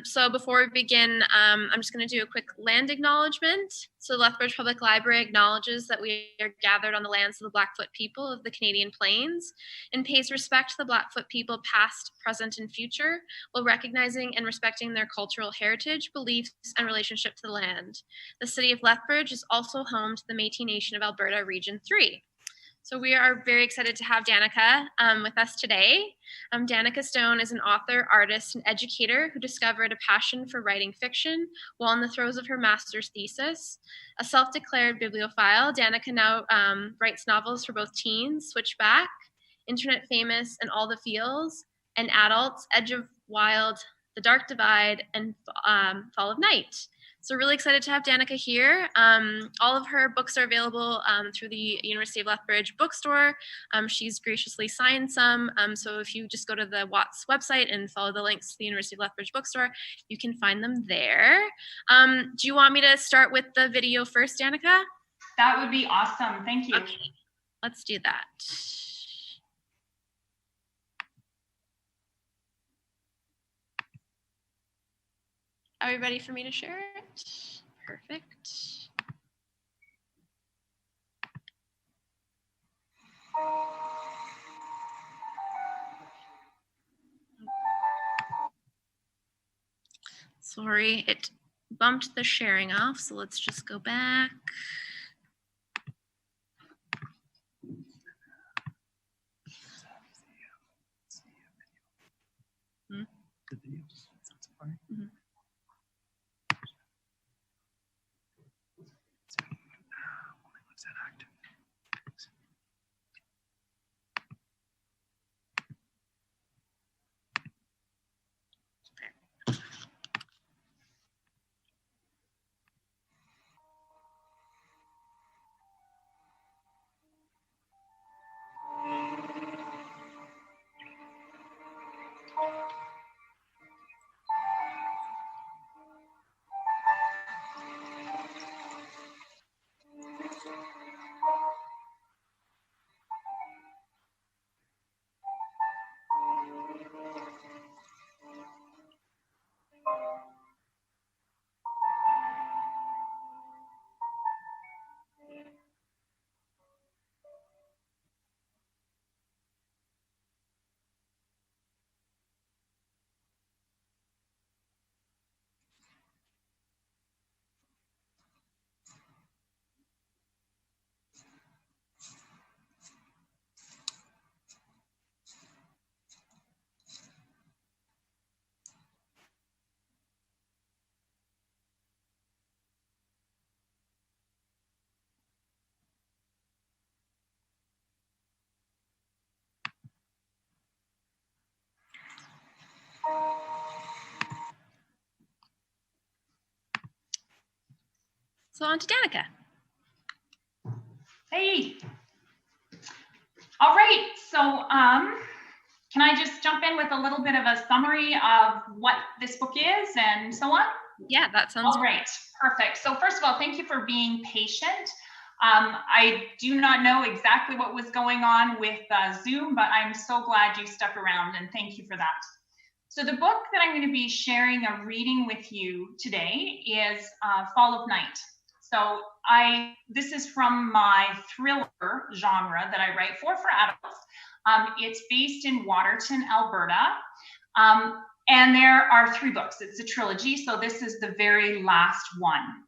So before we begin, I'm just going to do a quick land acknowledgement. So Lethbridge Public Library acknowledges that we are gathered on the lands of the Blackfoot people of the Canadian Plains and pays respect to the Blackfoot people past, present, and future, while recognizing and respecting their cultural heritage, beliefs, and relationship to the land. The city of Lethbridge is also home to the Métis Nation of Alberta Region 3. So we are very excited to have Danica with us today. Danica Stone is an author, artist, and educator who discovered a passion for writing fiction while in the throes of her master's thesis. A self-declared bibliophile, Danica now writes novels for both teens, Switchback, Internet Famous, and All the Feels, and adults, Edge of Wild, The Dark Divide, and Fall of Night. So really excited to have Danica here. All of her books are available through the University of Lethbridge bookstore. She's graciously signed some. So if you just go to the Watts website and follow the links to the University of Lethbridge bookstore, you can find them there. Do you want me to start with the video first, Danica? That would be awesome. Thank you. Okay, let's do that. Are we ready for me to share it? Perfect. Sorry, it bumped the sharing off, so let's just go back. Mm-hmm. So on to Danica. Hey. All right, so can I just jump in with a little bit of a summary of what this book is and so on? Yeah, that sounds all right. Perfect. So first of all, thank you for being patient. I do not know exactly what was going on with Zoom, but I'm so glad you stuck around, and thank you for that. So the book that I'm going to be sharing a reading with you today is Fall of Night. So this is from my thriller genre that I write for adults. It's based in Waterton, Alberta. And there are 3 books. It's a trilogy, so this is the very last one.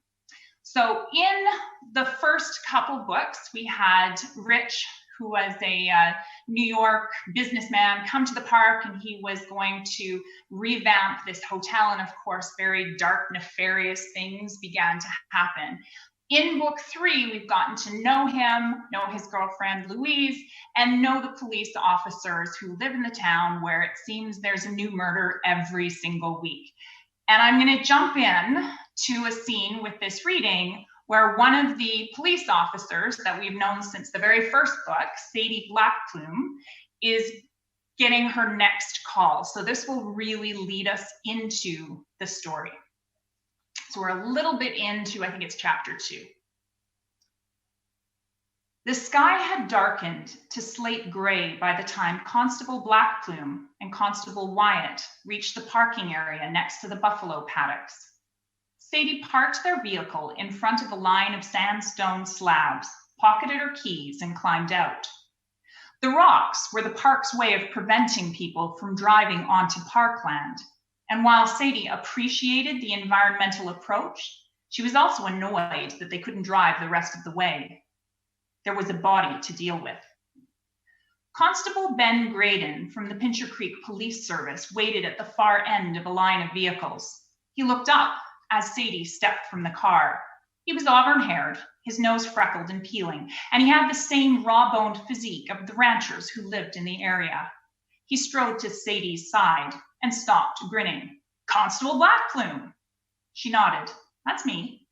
So in the first couple books, we had Rich, who was a New York businessman, come to the park, and he was going to revamp this hotel. And of course, very dark, nefarious things began to happen. In book 3, we've gotten to know him, know his girlfriend Louise, and know the police officers who live in the town where it seems there's a new murder every single week. And I'm going to jump in to a scene with this reading where one of the police officers that we've known since the very first book, Sadie Blackplume, is getting her next call. So this will really lead us into the story. So we're a little bit into, I think it's chapter 2. The sky had darkened to slate gray by the time Constable Blackplume and Constable Wyatt reached the parking area next to the buffalo paddocks. Sadie parked their vehicle in front of a line of sandstone slabs, pocketed her keys, and climbed out. The rocks were the park's way of preventing people from driving onto parkland, and while Sadie appreciated the environmental approach, she was also annoyed that they couldn't drive the rest of the way. There was a body to deal with. Constable Ben Graydon from the Pincher Creek Police Service waited at the far end of a line of vehicles. He looked up as Sadie stepped from the car. He was auburn-haired, his nose freckled and peeling, and he had the same raw-boned physique of the ranchers who lived in the area. He strode to Sadie's side and stopped, grinning. "Constable Blackplume." She nodded. "That's me."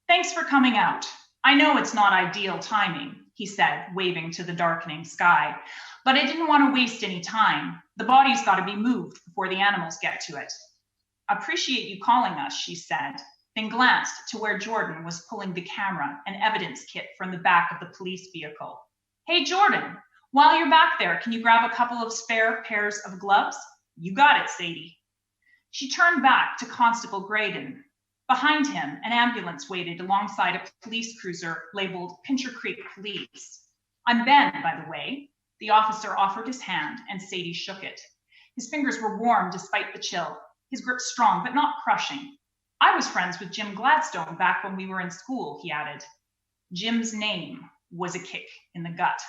"Thanks for coming out. I know it's not ideal timing," he said, waving to the darkening sky, "but I didn't want to waste any time. The body's got to be moved before the animals get to it." "Appreciate you calling us," she said, then glanced to where Jordan was pulling the camera and evidence kit from the back of the police vehicle. "Hey, Jordan, while you're back there, can you grab a couple of spare pairs of gloves?" "You got it, Sadie." She turned back to Constable Graydon. Behind him, an ambulance waited alongside a police cruiser labeled Pincher Creek Police. "I'm Ben, by the way." The officer offered his hand, and Sadie shook it. His fingers were warm despite the chill, his grip strong but not crushing. "I was friends with Jim Gladstone back when we were in school," he added. Jim's name was a kick in the gut.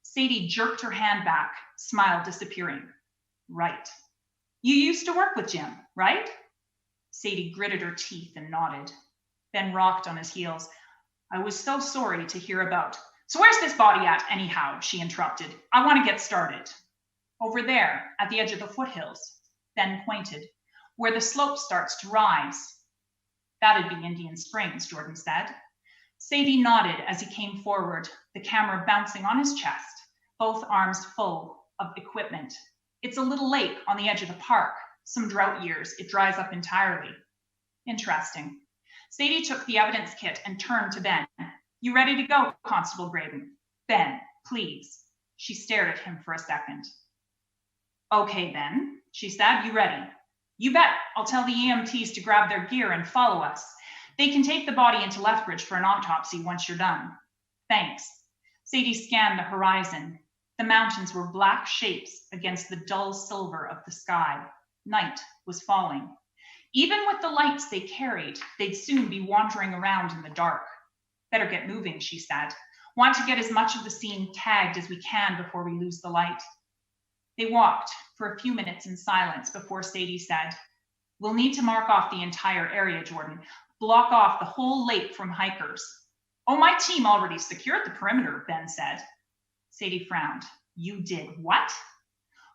Sadie jerked her hand back, smile disappearing. "Right. You used to work with Jim, right?" Sadie gritted her teeth and nodded. Ben rocked on his heels. "I was so sorry to hear about." "So where's this body at, anyhow?" she interrupted. "I want to get started." "Over there, at the edge of the foothills," Ben pointed, "where the slope starts to rise." "That'd be Indian Springs," Jordan said. Sadie nodded as he came forward, the camera bouncing on his chest, both arms full of equipment. "It's a little lake on the edge of the park. Some drought years, it dries up entirely." "Interesting." Sadie took the evidence kit and turned to Ben. "You ready to go, Constable Graydon?" "Ben, please." She stared at him for a second. "Okay, Ben," she said. "You ready?" "You bet. I'll tell the EMTs to grab their gear and follow us. They can take the body into Lethbridge for an autopsy once you're done." "Thanks." Sadie scanned the horizon. The mountains were black shapes against the dull silver of the sky. Night was falling. Even with the lights they carried, they'd soon be wandering around in the dark. "Better get moving," she said. "Want to get as much of the scene tagged as we can before we lose the light." They walked for a few minutes in silence before Sadie said, "We'll need to mark off the entire area, Jordan. Block off the whole lake from hikers." "Oh, my team already secured the perimeter," Ben said. Sadie frowned. "You did what?"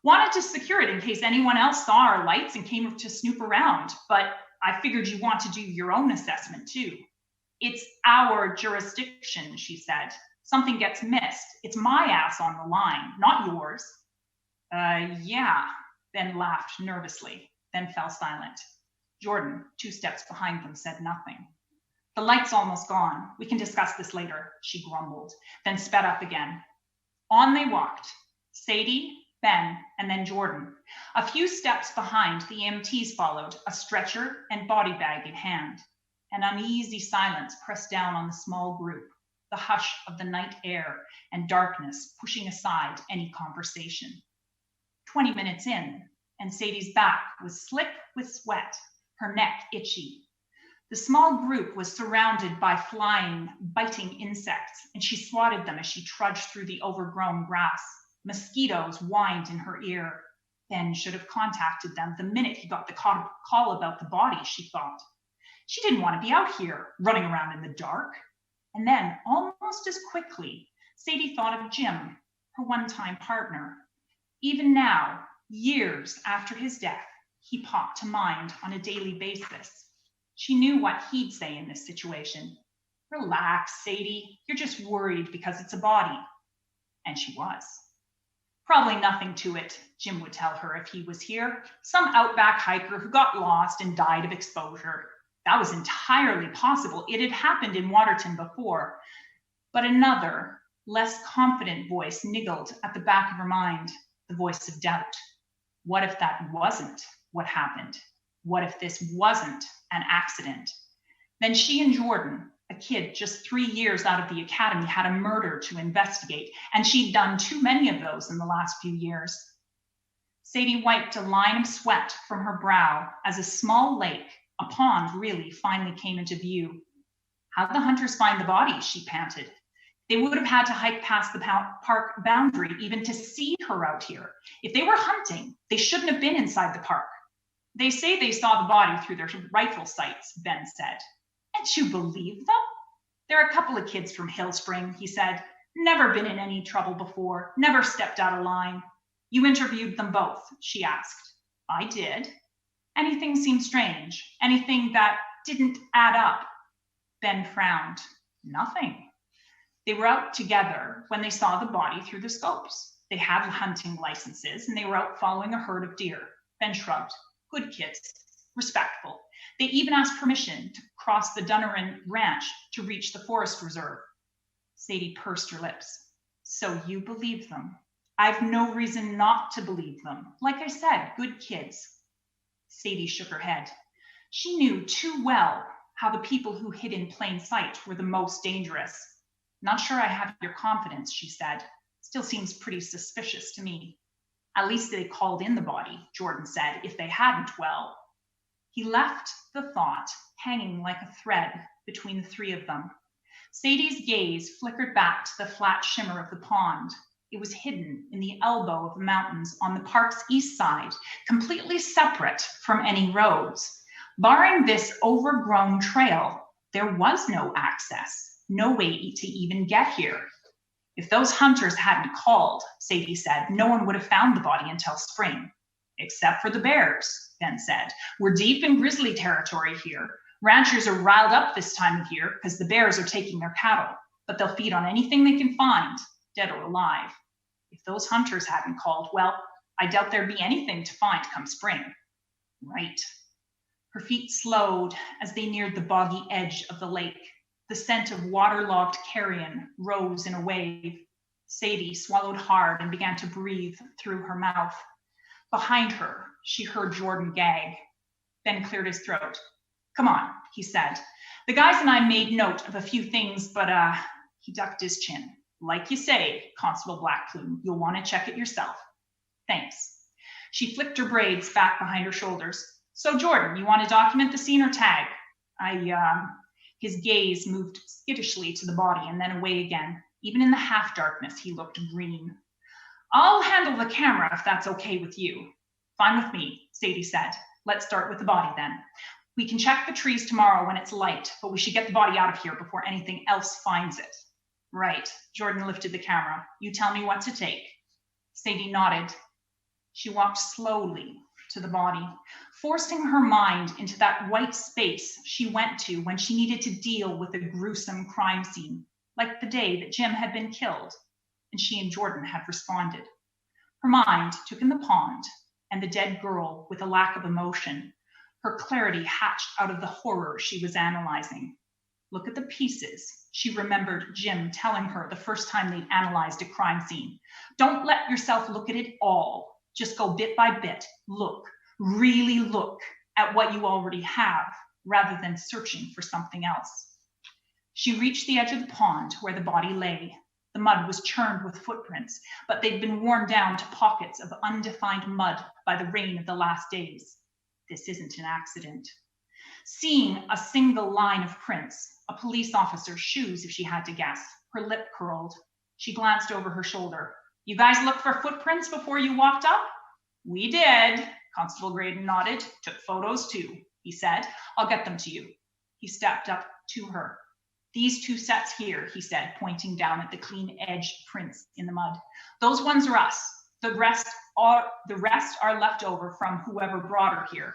"Wanted to secure it in case anyone else saw our lights and came to snoop around, but I figured you want to do your own assessment too." "It's our jurisdiction," she said. "Something gets missed, it's my ass on the line, not yours." Yeah," Ben laughed nervously, then fell silent. Jordan, 2 steps behind them, said nothing. "The light's almost gone. We can discuss this later," she grumbled, then sped up again. On they walked, Sadie, Ben, and then Jordan. A few steps behind, the EMTs followed, a stretcher and body bag in hand. An uneasy silence pressed down on the small group, the hush of the night air and darkness pushing aside any conversation. 20 minutes in, and Sadie's back was slick with sweat, her neck itchy. The small group was surrounded by flying, biting insects, and she swatted them as she trudged through the overgrown grass. Mosquitoes whined in her ear. Ben should have contacted them the minute he got the call about the body, she thought. She didn't want to be out here, running around in the dark. And then, almost as quickly, Sadie thought of Jim, her one-time partner. Even now, years after his death, he popped to mind on a daily basis. She knew what he'd say in this situation. "Relax, Sadie. You're just worried because it's a body." And she was. "Probably nothing to it," Jim would tell her if he was here. "Some outback hiker who got lost and died of exposure." That was entirely possible. It had happened in Waterton before. But another, Less confident voice niggled at the back of her mind, the voice of doubt. What if that wasn't what happened? What if this wasn't an accident? Then she and Jordan, a kid just 3 years out of the academy, had a murder to investigate, and she'd done too many of those in the last few years. Sadie wiped a line of sweat from her brow as a small lake, a pond really, finally came into view. How'd the hunters find the body? She panted. They would have had to hike past the park boundary even to see her out here. If they were hunting, they shouldn't have been inside the park. They say they saw the body through their rifle sights, Ben said. And you believe them? They're a couple of kids from Hill Spring, he said. Never been in any trouble before, never stepped out of line. You interviewed them both, she asked. I did. Anything seemed strange? Anything that didn't add up? Ben frowned. Nothing. They were out together when they saw the body through the scopes. They had hunting licenses and they were out following a herd of deer. Ben shrugged. Good kids, respectful. They even asked permission to cross the Dunnerin Ranch to reach the forest reserve. Sadie pursed her lips. So you believe them? I've no reason not to believe them. Like I said, good kids. Sadie shook her head. She knew too well how the people who hid in plain sight were the most dangerous. Not sure I have your confidence, she said. Still seems pretty suspicious to me. At least they called in the body, Jordan said. If they hadn't, well. He left the thought hanging like a thread between the three of them. Sadie's gaze flickered back to the flat shimmer of the pond. It was hidden in the elbow of the mountains on the park's east side, completely separate from any roads. Barring this overgrown trail, there was no access, no way to even get here. If those hunters hadn't called, Sadie said, no one would have found the body until spring. Except for the bears, Ben said. We're deep in grizzly territory here. Ranchers are riled up this time of year because the bears are taking their cattle, but they'll feed on anything they can find, dead or alive. If those hunters hadn't called, well, I doubt there'd be anything to find come spring. Right. Her feet slowed as they neared the boggy edge of the lake. The scent of waterlogged carrion rose in a wave. Sadie swallowed hard and began to breathe through her mouth. Behind her, she heard Jordan gag. Ben cleared his throat. Come on, he said. The guys and I made note of a few things, but he ducked his chin. Like you say, Constable Blackplume, you'll want to check it yourself. Thanks. She flicked her braids back behind her shoulders. So Jordan, you want to document the scene or tag? His gaze moved skittishly to the body and then away again. Even in the half darkness, he looked green. I'll handle the camera if that's okay with you. Fine with me, Sadie said. Let's start with the body then. We can check the trees tomorrow when it's light, but we should get the body out of here before anything else finds it. Right, Jordan lifted the camera. You tell me what to take. Sadie nodded. She walked slowly to the body, forcing her mind into that white space she went to when she needed to deal with a gruesome crime scene, like the day that Jim had been killed, and she and Jordan had responded. Her mind took in the pond and the dead girl with a lack of emotion. Her clarity hatched out of the horror she was analyzing. Look at the pieces. She remembered Jim telling her the first time they'd analyzed a crime scene. Don't let yourself look at it all. Just go bit by bit. Look, really look at what you already have rather than searching for something else. She reached the edge of the pond where the body lay. The mud was churned with footprints, but they'd been worn down to pockets of undefined mud by the rain of the last days. This isn't an accident. Seeing a single line of prints, a police officer's shoes if she had to guess, her lip curled. She glanced over her shoulder. You guys looked for footprints before you walked up? We did. Constable Graydon nodded. Took photos too, he said. I'll get them to you. He stepped up to her. These two sets here, he said, pointing down at the clean edged prints in the mud. Those ones are us. The rest are left over from whoever brought her here.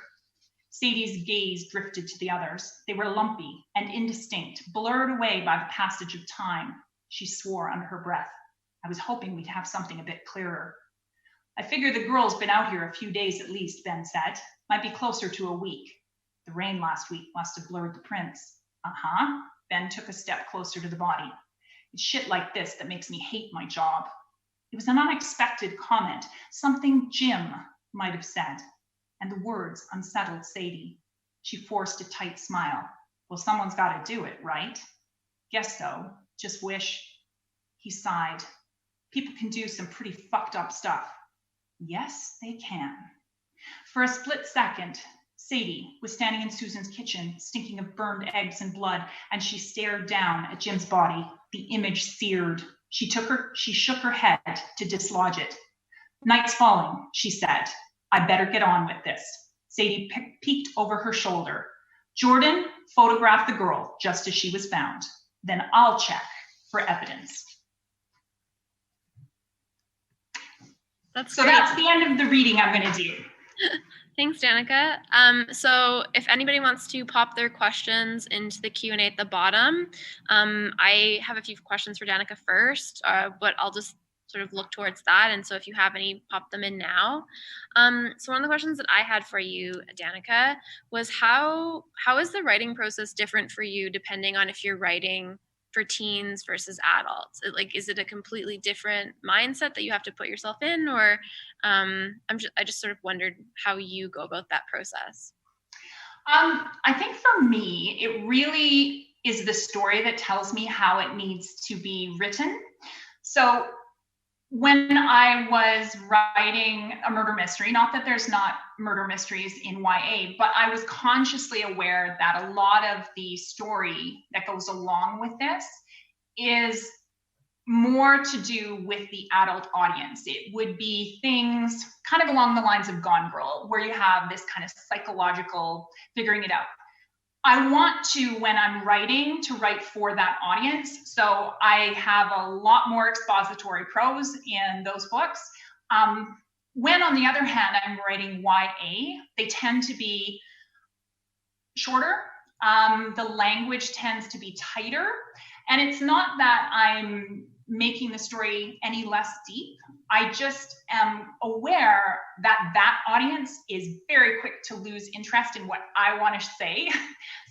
Sadie's gaze drifted to the others. They were lumpy and indistinct, blurred away by the passage of time. She swore under her breath. I was hoping we'd have something a bit clearer. I figure the girl's been out here a few days at least, Ben said. Might be closer to a week. The rain last week must have blurred the prints. Ben took a step closer to the body. It's shit like this that makes me hate my job. It was an unexpected comment, something Jim might have said, and the words unsettled Sadie. She forced a tight smile. Well, someone's got to do it, right? Guess so. Just wish. He sighed. People can do some pretty fucked up stuff. Yes, they can. For a split second, Sadie was standing in Susan's kitchen, stinking of burned eggs and blood, and she stared down at Jim's body, the image seared. She shook her head to dislodge it. Night's falling, she said. I better get on with this. Sadie peeked over her shoulder. Jordan, photograph the girl just as she was found. Then I'll check for evidence. That's the end of the reading I'm going to do. Thanks, Danica. So if anybody wants to pop their questions into the Q&A at the bottom, I have a few questions for Danica first, but I'll just sort of look towards that. And so if you have any, pop them in now. So one of the questions that I had for you, Danica, was how is the writing process different for you depending on if you're writing for teens versus adults? Is it a completely different mindset that you have to put yourself in, or I just sort of wondered how you go about that process. I think for me, it really is the story that tells me how it needs to be written. So when I was writing a murder mystery, not that there's not murder mysteries in YA, but I was consciously aware that a lot of the story that goes along with this is more to do with the adult audience. It would be things kind of along the lines of Gone Girl, where you have this kind of psychological figuring it out. I want to, when I'm writing, to write for that audience. So I have a lot more expository prose in those books. When, on the other hand, I'm writing YA, they tend to be shorter. The language tends to be tighter. And it's not that I'm making the story any less deep. I just am aware that that audience is very quick to lose interest in what I want to say.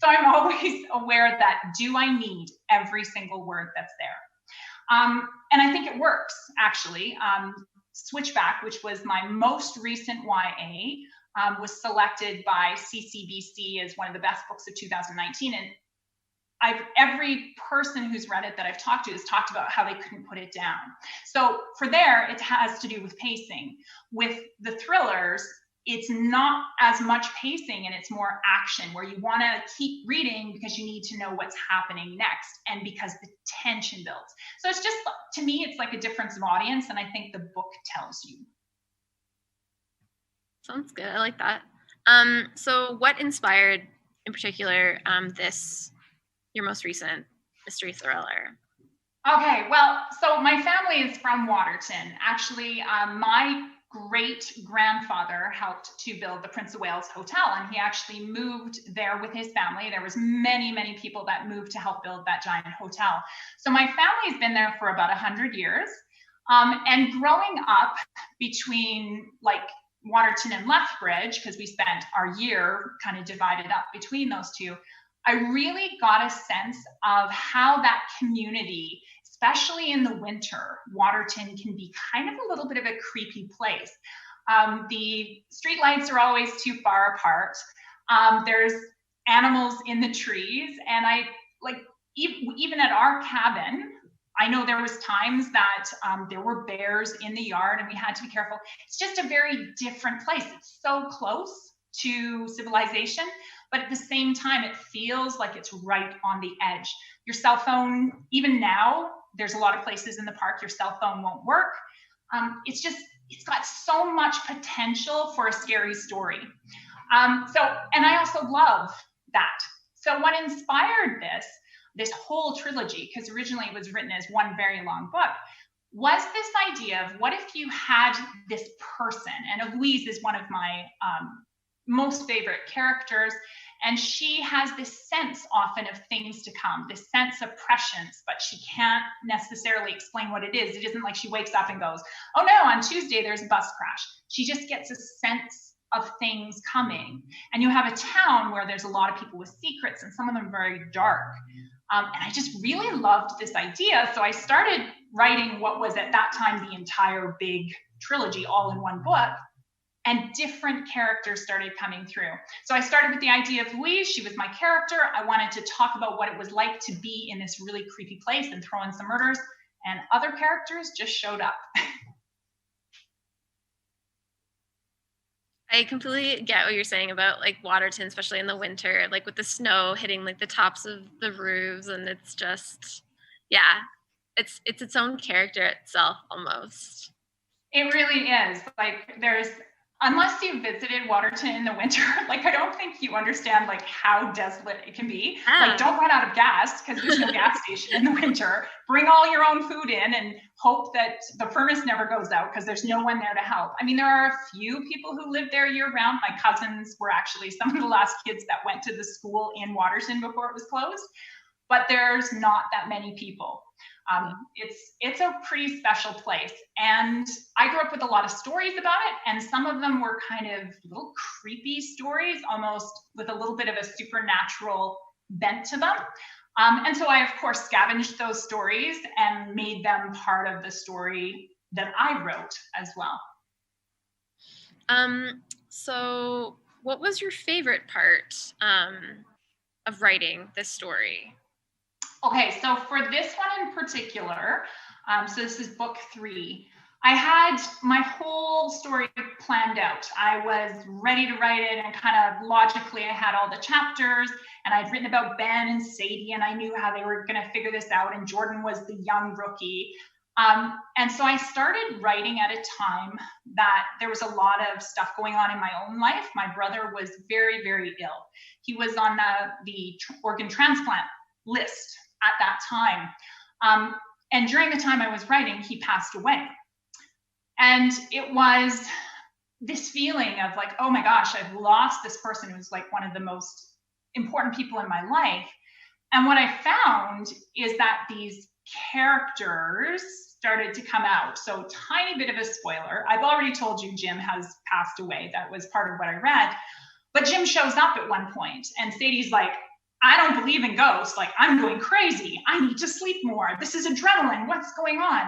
So I'm always aware that, do I need every single word that's there? And I think it works, actually. Switchback, which was my most recent YA, was selected by CCBC as one of the best books of 2019. And every person who's read it that I've talked to has talked about how they couldn't put it down. So for there, it has to do with pacing. With the thrillers, it's not as much pacing and it's more action, where you want to keep reading because you need to know what's happening next and because the tension builds. So it's just, to me, it's like a difference of audience, and I think the book tells you. Sounds good. I like that. So what inspired, in particular, your most recent mystery thriller? Okay, well, so my family is from Waterton. Actually, my great-grandfather helped to build the Prince of Wales Hotel, and he actually moved there with his family. There was many, many people that moved to help build that giant hotel. So my family's been there for about 100 years. And growing up between like Waterton and Lethbridge, because we spent our year kind of divided up between those two, I really got a sense of how that community, especially in the winter, Waterton can be kind of a little bit of a creepy place. The streetlights are always too far apart. There's animals in the trees, and even at our cabin, I know there was times that there were bears in the yard and we had to be careful. It's just a very different place. It's so close to civilization, but at the same time, it feels like it's right on the edge. Your cell phone, even now, there's a lot of places in the park your cell phone won't work. It's got so much potential for a scary story. And I also love that. So what inspired this whole trilogy, because originally it was written as one very long book, was this idea of what if you had this person, and Louise is one of my most favorite characters, and she has this sense often of things to come, this sense of prescience, but she can't necessarily explain what it is. It isn't like she wakes up and goes, oh no, on Tuesday there's a bus crash. She just gets a sense of things coming. And you have a town where there's a lot of people with secrets, and some of them are very dark. And I just really loved this idea. So I started writing what was at that time the entire big trilogy all in one book. And different characters started coming through. So I started with the idea of Louise. She was my character. I wanted to talk about what it was like to be in this really creepy place and throw in some murders. And other characters just showed up. I completely get what you're saying about like Waterton, especially in the winter, like with the snow hitting like the tops of the roofs, and it's just, yeah, it's its own character itself almost. It really is. Like unless you visited Waterton in the winter, like I don't think you understand like how desolate it can be. Like don't run out of gas because there's no gas station in the winter. Bring all your own food in and hope that the furnace never goes out because there's no one there to help. I mean, there are a few people who live there year round. My cousins were actually some of the last kids that went to the school in Waterton before it was closed, but there's not that many people. It's a pretty special place. And I grew up with a lot of stories about it, and some of them were kind of little creepy stories, almost with a little bit of a supernatural bent to them. And so I, of course, scavenged those stories and made them part of the story that I wrote as well. So what was your favorite part of writing this story? Okay, so for this one in particular, so this is book 3, I had my whole story planned out. I was ready to write it, and kind of logically I had all the chapters, and I'd written about Ben and Sadie, and I knew how they were going to figure this out, and Jordan was the young rookie. And so I started writing at a time that there was a lot of stuff going on in my own life. My brother was very, very ill. He was on the organ transplant list at that time. And during the time I was writing, he passed away. And it was this feeling of like, oh my gosh, I've lost this person who's like one of the most important people in my life. And what I found is that these characters started to come out. So tiny bit of a spoiler. I've already told you Jim has passed away. That was part of what I read. But Jim shows up at one point, and Sadie's like, I don't believe in ghosts. Like, I'm going crazy. I need to sleep more. This is adrenaline. What's going on?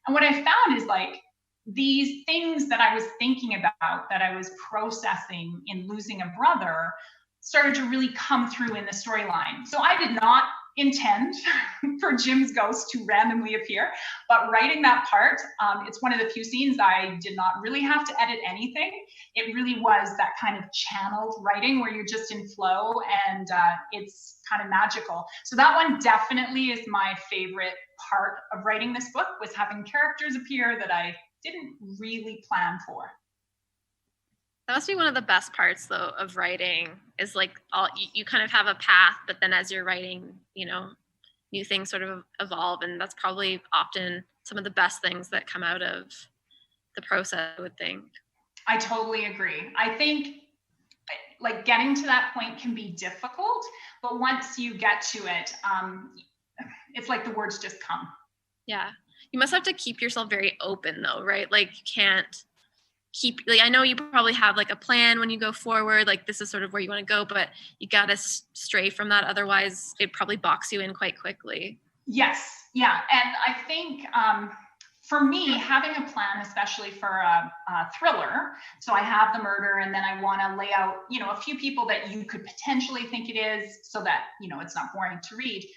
And what I found is like these things that I was thinking about, that I was processing in losing a brother, started to really come through in the storyline. So I did not intend for Jim's ghost to randomly appear, but writing that part, it's one of the few scenes I did not really have to edit anything. It really was that kind of channeled writing where you're just in flow, and it's kind of magical. So that one definitely is my favorite part of writing this book, was having characters appear that I didn't really plan for. That must be one of the best parts, though, of writing, is like you kind of have a path, but then as you're writing, you know, new things sort of evolve, and that's probably often some of the best things that come out of the process, I would think. I totally agree. I think like getting to that point can be difficult, but once you get to it, it's like the words just come. Yeah. You must have to keep yourself very open, though, right? Like you can't keep, like, I know you probably have like a plan when you go forward, like this is sort of where you want to go, but you got to stray from that. Otherwise it probably box you in quite quickly. Yes. Yeah. And I think, for me, having a plan, especially for a thriller, so I have the murder, and then I want to lay out, you know, a few people that you could potentially think it is, so that, you know, it's not boring to read.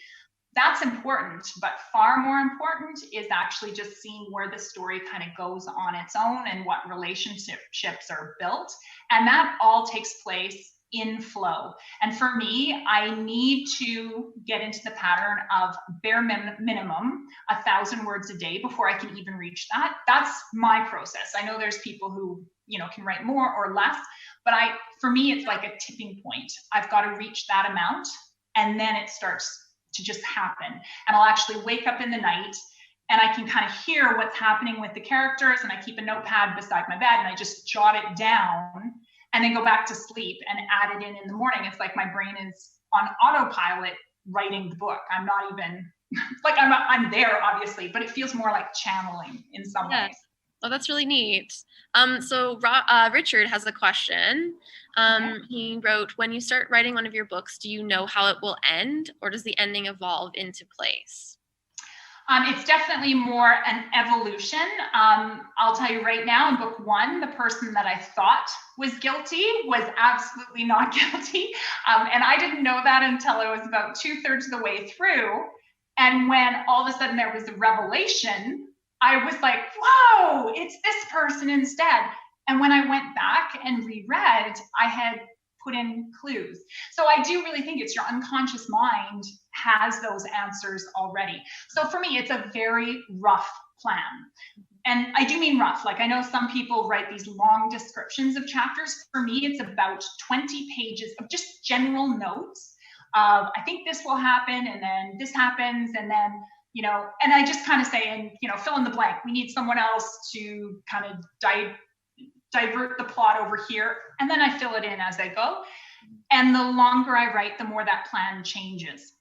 That's important, but far more important is actually just seeing where the story kind of goes on its own and what relationships are built. And that all takes place in flow. And for me, I need to get into the pattern of bare minimum 1,000 words a day before I can even reach that. That's my process. I know there's people who, you know, can write more or less, but for me, it's like a tipping point. I've got to reach that amount, and then it starts to just happen. And I'll actually wake up in the night, and I can kind of hear what's happening with the characters, and I keep a notepad beside my bed, and I just jot it down, and then go back to sleep and add it in the morning. It's like my brain is on autopilot writing the book. I'm not even like, I'm there obviously, but it feels more like channeling in some ways. Oh, that's really neat. So Richard has a question. Okay. He wrote, when you start writing one of your books, do you know how it will end, or does the ending evolve into place? It's definitely more an evolution. I'll tell you right now, in book one, the person that I thought was guilty was absolutely not guilty. And I didn't know that until I was about 2/3 of the way through. And when all of a sudden there was a revelation, I was like, whoa, it's this person instead. And when I went back and reread, I had put in clues. So I do really think it's your unconscious mind has those answers already. So for me, it's a very rough plan. And I do mean rough. Like, I know some people write these long descriptions of chapters. For me, it's about 20 pages of just general notes. I think this will happen, and then this happens, and then, and I just kind of say, and, fill in the blank. We need someone else to kind of divert the plot over here, and then I fill it in as I go. And the longer I write, the more that plan changes.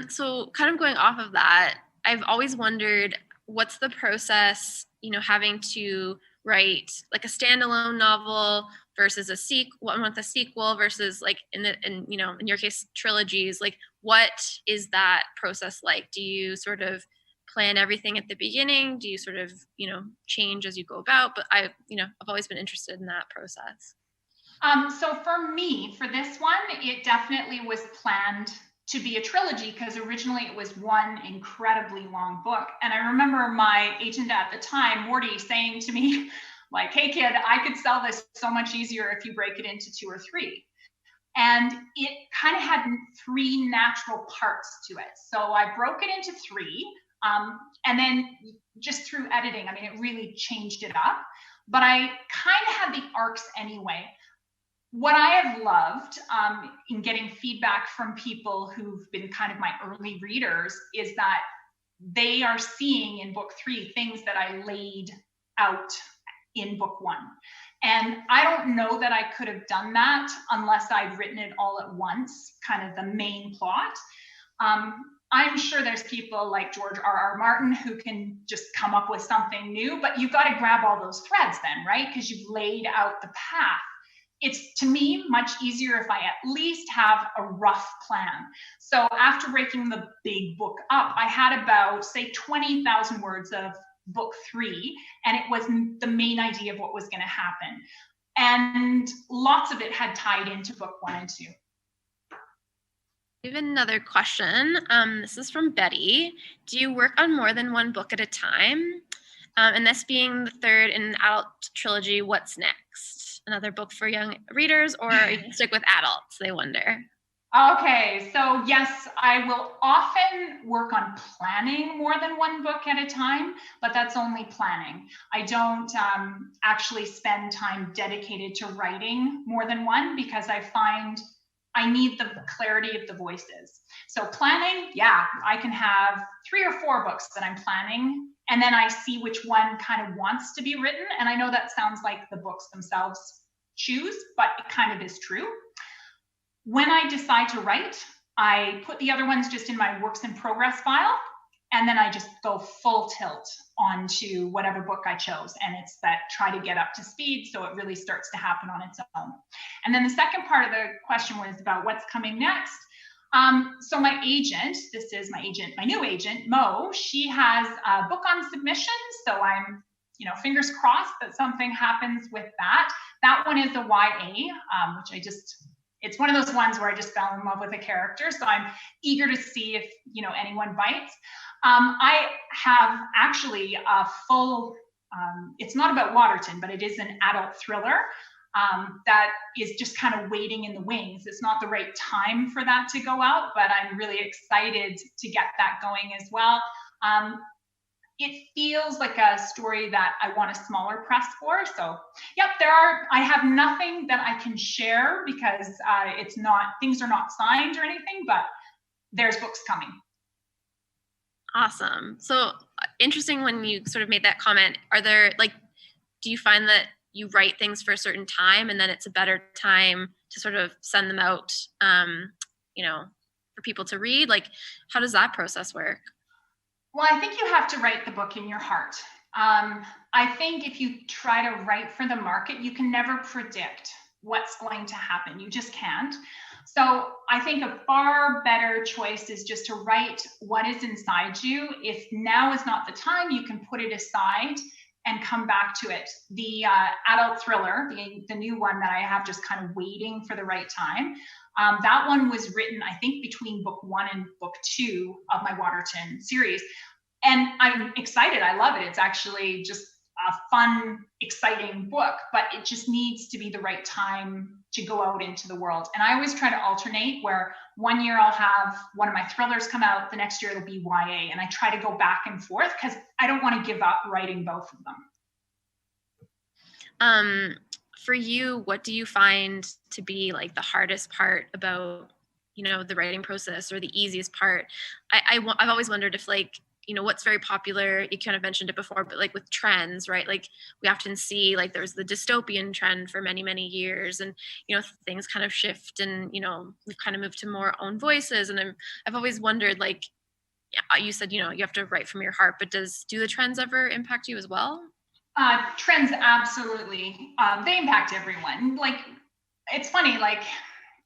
So kind of going off of that, I've always wondered, what's the process, having to write like a standalone novel versus a sequel versus like in your case, trilogies. Like, what is that process like? Do you sort of plan everything at the beginning? Do you sort of, change as you go about? But I've always been interested in that process. So for me, for this one, it definitely was planned to be a trilogy, because originally it was one incredibly long book. And I remember my agent at the time, Morty, saying to me, like, hey kid, I could sell this so much easier if you break it into 2 or 3. And it kind of had 3 natural parts to it. So I broke it into 3. And then just through editing, I mean, it really changed it up. But I kind of had the arcs anyway. What I have loved in getting feedback from people who've been kind of my early readers is that they are seeing in book 3 things that I laid out in book 1. And I don't know that I could have done that unless I'd written it all at once, kind of the main plot. I'm sure there's people like George R.R. Martin who can just come up with something new, but you've got to grab all those threads then, right? Because you've laid out the path. It's, to me, much easier if I at least have a rough plan. So after breaking the big book up, I had about, say, 20,000 words of book 3, and it was the main idea of what was going to happen. And lots of it had tied into book 1 and 2. I have another question. This is from Betty. Do you work on more than one book at a time? And this being the 3rd in an adult trilogy, what's next? Another book for young readers, or you can stick with adults, they wonder. Okay, so yes, I will often work on planning more than one book at a time, but that's only planning. I don't actually spend time dedicated to writing more than one, because I find I need the clarity of the voices. So planning, yeah, I can have 3 or 4 books that I'm planning, and then I see which one kind of wants to be written. And I know that sounds like the books themselves choose, but it kind of is true. When I decide to write, I put the other ones just in my works in progress file, and then I just go full tilt onto whatever book I chose. And it's that try to get up to speed so it really starts to happen on its own. And then the second part of the question was about what's coming next. So my agent, this is my agent, my new agent, Mo, she has a book on submission. So I'm, fingers crossed that something happens with that. That one is a YA, which it's one of those ones where I just fell in love with a character. So I'm eager to see if, anyone bites. I have actually a full, it's not about Waterton, but it is an adult thriller that is just kind of waiting in the wings. It's not the right time for that to go out, but I'm really excited to get that going as well. It feels like a story that I want a smaller press for. So, yep, I have nothing that I can share because things are not signed or anything, but there's books coming. Awesome. So interesting when you sort of made that comment. Are there, do you find that you write things for a certain time and then it's a better time to sort of send them out, for people to read? Like, how does that process work? Well, I think you have to write the book in your heart. I think if you try to write for the market, you can never predict what's going to happen. You just can't. So I think a far better choice is just to write what is inside you. If now is not the time, you can put it aside and come back to it. The adult thriller, the new one that I have just kind of waiting for the right time, that one was written, I think, between book 1 and book 2 of my Waterton series. And I'm excited. I love it. It's actually just a fun, exciting book, but it just needs to be the right time to go out into the world. And I always try to alternate, where one year I'll have one of my thrillers come out, the next year it'll be YA. And I try to go back and forth because I don't want to give up writing both of them. For you, what do you find to be like the hardest part about, the writing process, or the easiest part? I've always wondered if, like, what's very popular, you kind of mentioned it before, but like with trends, right? Like we often see, like, there's the dystopian trend for many, many years, and, things kind of shift, and, we've kind of moved to more own voices. And I've always wondered, like, you said, you have to write from your heart, but do the trends ever impact you as well? Trends, absolutely. They impact everyone. Like, it's funny, like,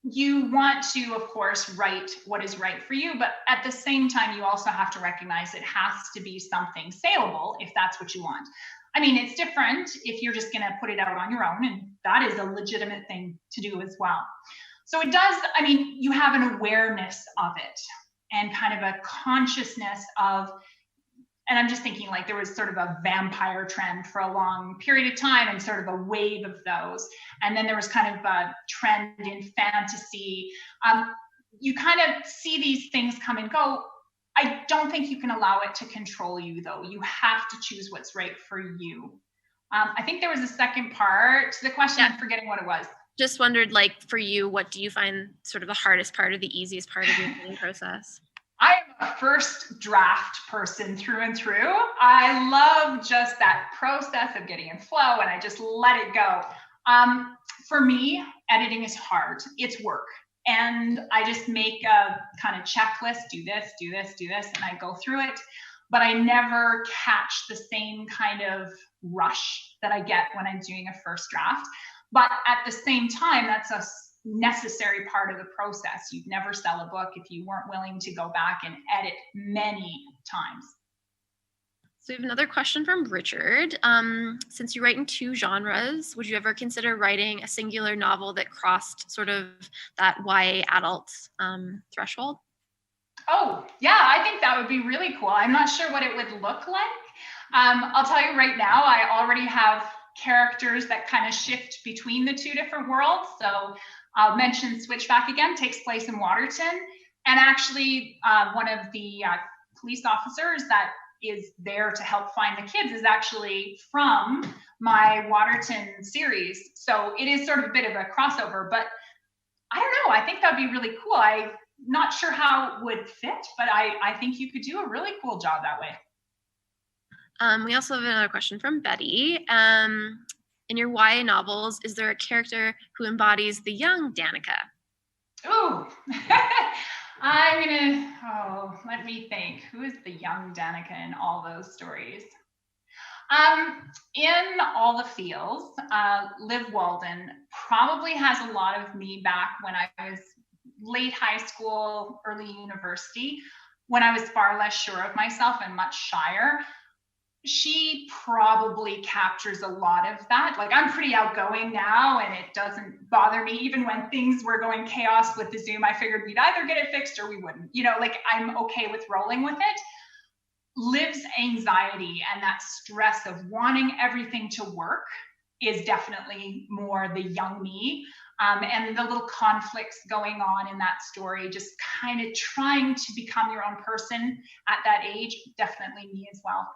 you want to, of course, write what is right for you, but at the same time, you also have to recognize it has to be something saleable if that's what you want. I mean, it's different if you're just going to put it out on your own, and that is a legitimate thing to do as well. So it does, I mean, you have an awareness of it and kind of a consciousness of, and I'm just thinking, like, there was sort of a vampire trend for a long period of time, and sort of a wave of those. And then there was kind of a trend in fantasy. You kind of see these things come and go. I don't think you can allow it to control you, though. You have to choose what's right for you. I think there was a second part to the question. I'm forgetting what it was. Just wondered, like, for you, what do you find sort of the hardest part or the easiest part of your writing process? I am a first draft person through and through. I love just that process of getting in flow, and I just let it go. For me, editing is hard. It's work. And I just make a kind of checklist, do this, do this, do this, and I go through it. But I never catch the same kind of rush that I get when I'm doing a first draft. But at the same time, that's a necessary part of the process. You'd never sell a book if you weren't willing to go back and edit many times. So we have another question from Richard. Since you write in 2 genres, would you ever consider writing a singular novel that crossed sort of that YA adult threshold? Oh, yeah, I think that would be really cool. I'm not sure what it would look like. I'll tell you right now, I already have characters that kind of shift between the 2 different worlds. So I'll mention Switchback again, takes place in Waterton. And actually, one of the police officers that is there to help find the kids is actually from my Waterton series. So it is sort of a bit of a crossover, but I don't know. I think that'd be really cool. I'm not sure how it would fit, but I think you could do a really cool job that way. We also have another question from Betty. In your YA novels, is there a character who embodies the young Danica? Ooh, let me think. Who is the young Danica in all those stories? In All the Feels, Liv Walden probably has a lot of me back when I was late high school, early university, when I was far less sure of myself and much shyer. She probably captures a lot of that. Like, I'm pretty outgoing now, and it doesn't bother me. Even when things were going chaos with the Zoom, I figured we'd either get it fixed or we wouldn't. Like, I'm okay with rolling with it. Liv's anxiety and that stress of wanting everything to work is definitely more the young me. And the little conflicts going on in that story, just kind of trying to become your own person at that age, definitely me as well.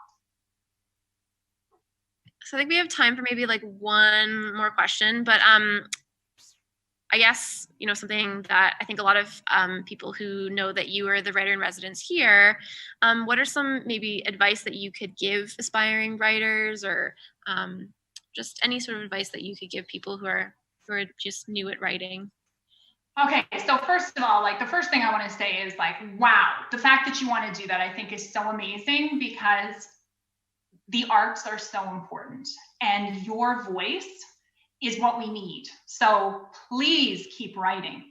So I think we have time for maybe like one more question, but I guess, something that I think a lot of people who know that you are the writer in residence here, what are some maybe advice that you could give aspiring writers, or just any sort of advice that you could give people who are just new at writing? Okay, so first of all, like, the first thing I want to say is, like, wow, the fact that you want to do that, I think, is so amazing, because The arts are so important, and your voice is what we need. So please keep writing.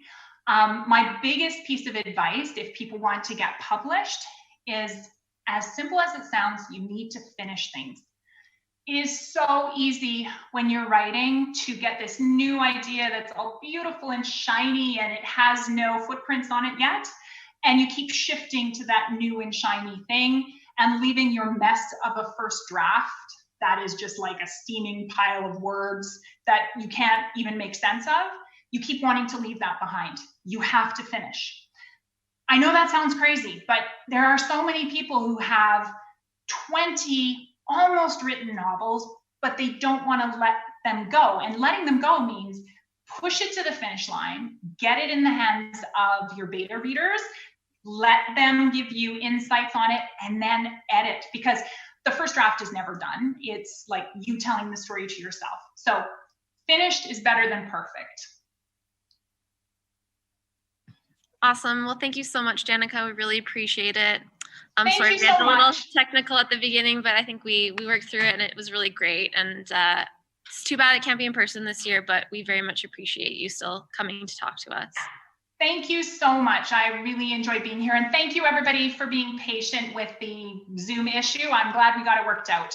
My biggest piece of advice, if people want to get published, is as simple as it sounds, you need to finish things. It is so easy when you're writing to get this new idea that's all beautiful and shiny and it has no footprints on it yet. And you keep shifting to that new and shiny thing and leaving your mess of a first draft that is just like a steaming pile of words that you can't even make sense of. You keep wanting to leave that behind. You have to finish. I know that sounds crazy, but there are so many people who have 20 almost written novels, but they don't want to let them go. And letting them go means push it to the finish line, get it in the hands of your beta readers, let them give you insights on it, and then edit, because the first draft is never done. It's like you telling the story to yourself. So finished is better than perfect. Awesome. Well, thank you so much, Danica. We really appreciate it. I'm Thank sorry you we had so a little much. technical at the beginning, but I think we worked through it and it was really great. And it's too bad it can't be in person this year, but we very much appreciate you still coming to talk to us. Thank you so much. I really enjoyed being here. And thank you everybody for being patient with the Zoom issue. I'm glad we got it worked out.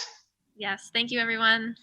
Yes, thank you everyone.